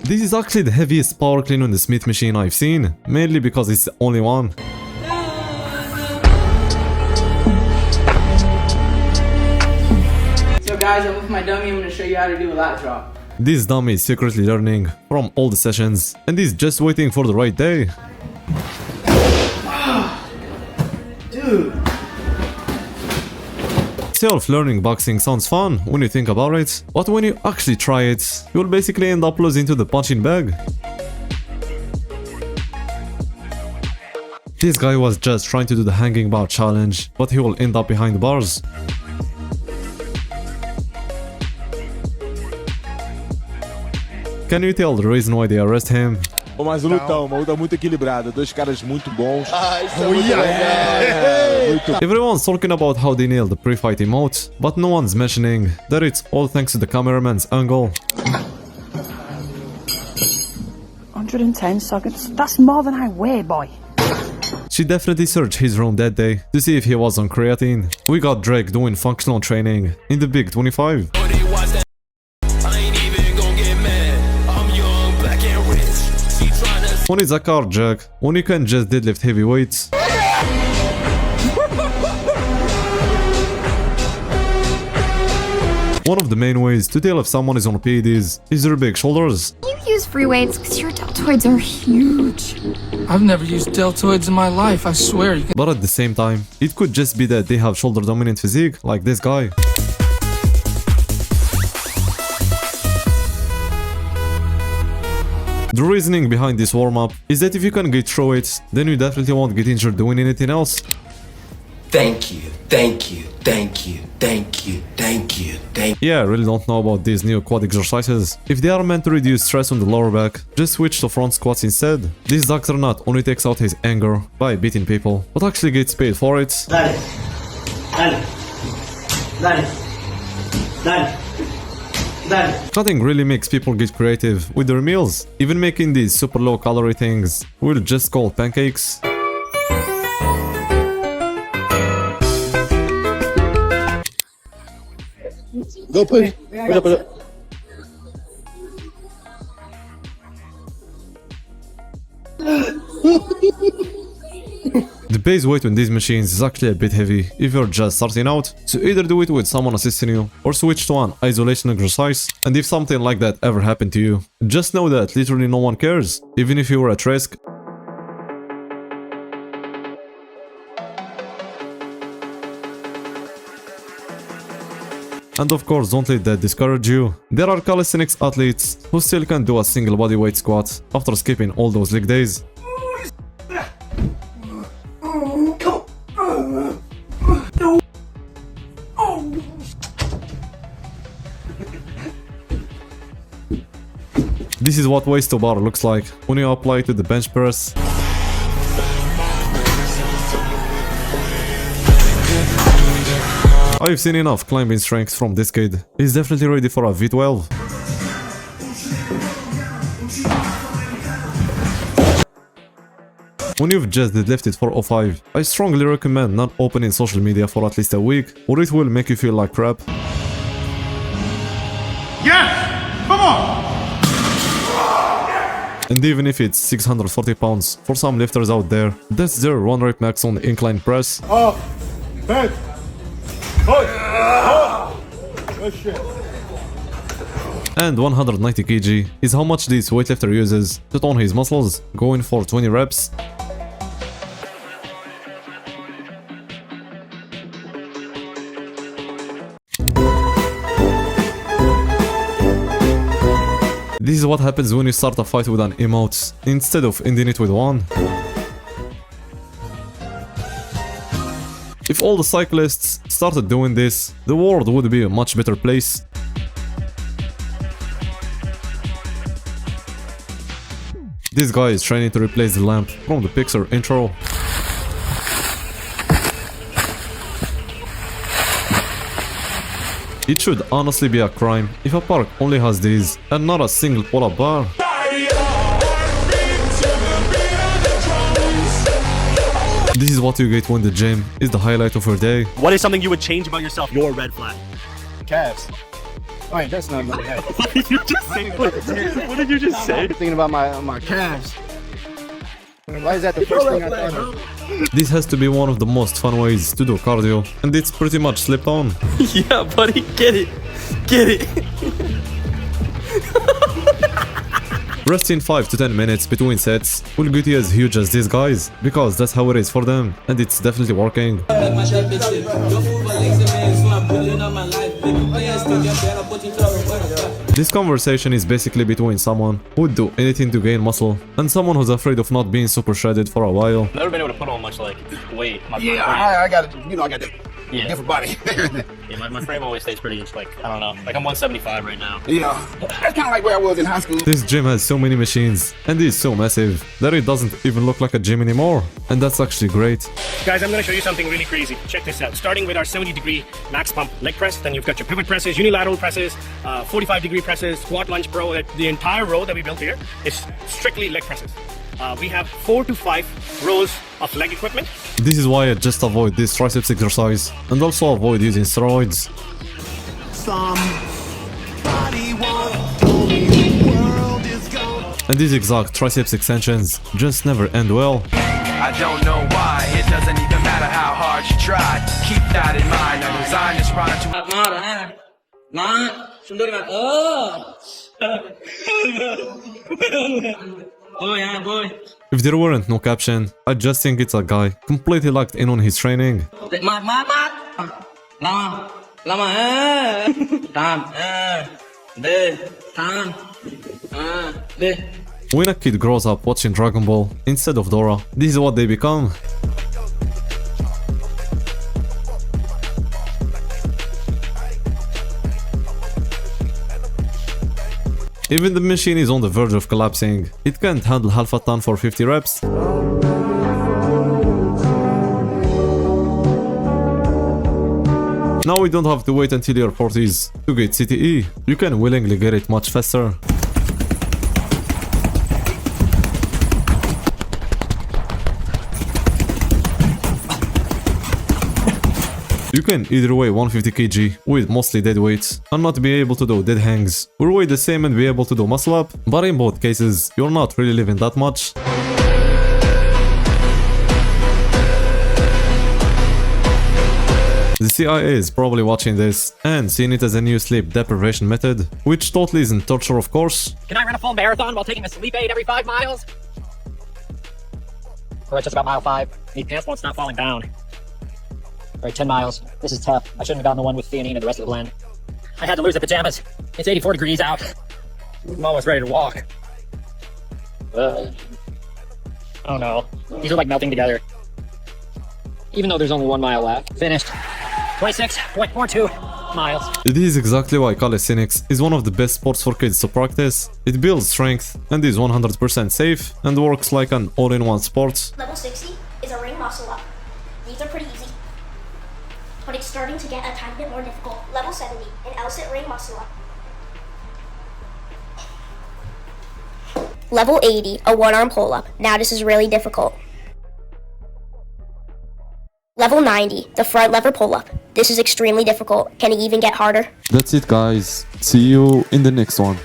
This is actually the heaviest power clean on the Smith machine I've seen, mainly because it's the only one. So guys, I'm with my dummy, I'm gonna show you how to do a lat drop. This dummy is secretly learning from all the sessions, and he's just waiting for the right day. Dude. Self-learning boxing sounds fun when you think about it, but when you actually try it, you'll basically end up losing to the punching bag. This guy was just trying to do the hanging bar challenge, but he will end up behind the bars. Can you tell the reason why they arrest him? Mas uma luta muito equilibrada, dois caras muito bons. Everyone's talking about how they nailed the pre-fight emote, but no one's mentioning that it's all thanks to the cameraman's angle. 110 seconds. That's more than I weigh, boy. She definitely searched his room that day to see if he was on creatine. We got Drake doing functional training in the Big 25. When it's a car jack, when you can just deadlift heavy weights. One of the main ways to tell if someone is on PEDs is their big shoulders. You use free weights because your deltoids are huge. I've never used deltoids in my life, I swear. You can. But at the same time, it could just be that they have shoulder dominant physique, like this guy. The reasoning behind this warm-up is that if you can get through it, then you definitely won't get injured doing anything else. Thank you, thank you, thank you, thank you, thank you, thank you. Yeah, I really don't know about these new quad exercises. If they are meant to reduce stress on the lower back, just switch to front squats instead. This doctor not only takes out his anger by beating people, but actually gets paid for it. Dale. Dale. Dale. Dale. Cutting really makes people get creative with their meals, even making these super low calorie things we'll just call pancakes. Go put it. Put it. The base weight on these machines is actually a bit heavy if you're just starting out, so either do it with someone assisting you or switch to an isolation exercise. And if something like that ever happened to you, just know that literally no one cares, even if you were at risk. And of course, don't let that discourage you. There are calisthenics athletes who still can't do a single bodyweight squat after skipping all those leg days. This is what waist to bar looks like when you apply it to the bench press. I've seen enough climbing strength from this kid. He's definitely ready for a V12. When you've just deadlifted for 05, I strongly recommend not opening social media for at least a week, or it will make you feel like crap. Yes! Come on! And even if it's 640 pounds for some lifters out there, that's their 1 rep max on the incline press. Oh, head. Oh, shit. And 190 kg is how much this weightlifter uses to tone his muscles, going for 20 reps. This is what happens when you start a fight with an emote, instead of ending it with one. If all the cyclists started doing this, the world would be a much better place. This guy is trying to replace the lamp from the Pixar intro. It should honestly be a crime if a park only has these and not a single pull-up bar. This is what you get when the gym is the highlight of your day. What is something you would change about yourself? Your red flag. Calves. Wait, that's not my head. What did you just say? What did you just say? Thinking about my calves. Why is that the first thing I thought of? This has to be one of the most fun ways to do cardio, and it's pretty much slipped on. Yeah, buddy, get it. Get it. Resting 5 to 10 minutes between sets will get you as huge as these guys, because that's how it is for them, and it's definitely working. This conversation is basically between someone who would do anything to gain muscle, and someone who's afraid of not being super shredded for a while. Never been able to put on much like weight. Yeah, I got it. You know, I got that different body. Yeah, my frame always stays pretty, like, I don't know, like I'm 175 right now. Yeah, that's kind of like where I was in high school. This gym has so many machines, and is so massive that it doesn't even look like a gym anymore, and that's actually great. Guys, I'm going to show you something really crazy. Check this out. Starting with our 70-degree max pump leg press, then you've got your pivot presses, unilateral presses, 45-degree presses, squat lunge pro. The entire row that we built here is strictly leg presses. We have 4 to 5 rows of leg equipment. This is why I just avoid this triceps exercise, and also avoid using steroids. And these exact triceps extensions just never end well. I don't know why, it doesn't even matter how hard you try. Keep that in mind, I'm designed to respond to. If there weren't no caption, I just think it's a guy completely locked in on his training. When a kid grows up watching Dragon Ball instead of Dora, this is what they become. Even the machine is on the verge of collapsing. It can't handle half a ton for 50 reps. Now we don't have to wait until your 40s to get CTE. You can willingly get it much faster. You can either weigh 150 kg with mostly dead weights and not be able to do dead hangs, or weigh the same and be able to do muscle up, but in both cases you're not really living that much. The CIA is probably watching this and seeing it as a new sleep deprivation method, which totally isn't torture, of course. Can I run a full marathon while taking a sleep aid every 5 miles? We're at just about mile 5. Need pants while it's not falling down. Alright, 10 miles. This is tough. I shouldn't have gotten the one with theanine and the rest of the blend. I had to lose the pajamas. It's 84 degrees out. I'm almost ready to walk. Oh no. These are like melting together. Even though there's only 1 mile left. Finished. 26.42 miles. This is exactly why calisthenics is one of the best sports for kids to practice. It builds strength and is 100% safe and works like an all-in-one sport. Level 60 is a ring muscle up. These are pretty easy, but it's starting to get a tiny bit more difficult. Level 70, an L-sit ring muscle up. Level 80, a one-arm pull-up. Now this is really difficult. Level 90, the front lever pull-up. This is extremely difficult. Can it even get harder? That's it, guys. See you in the next one.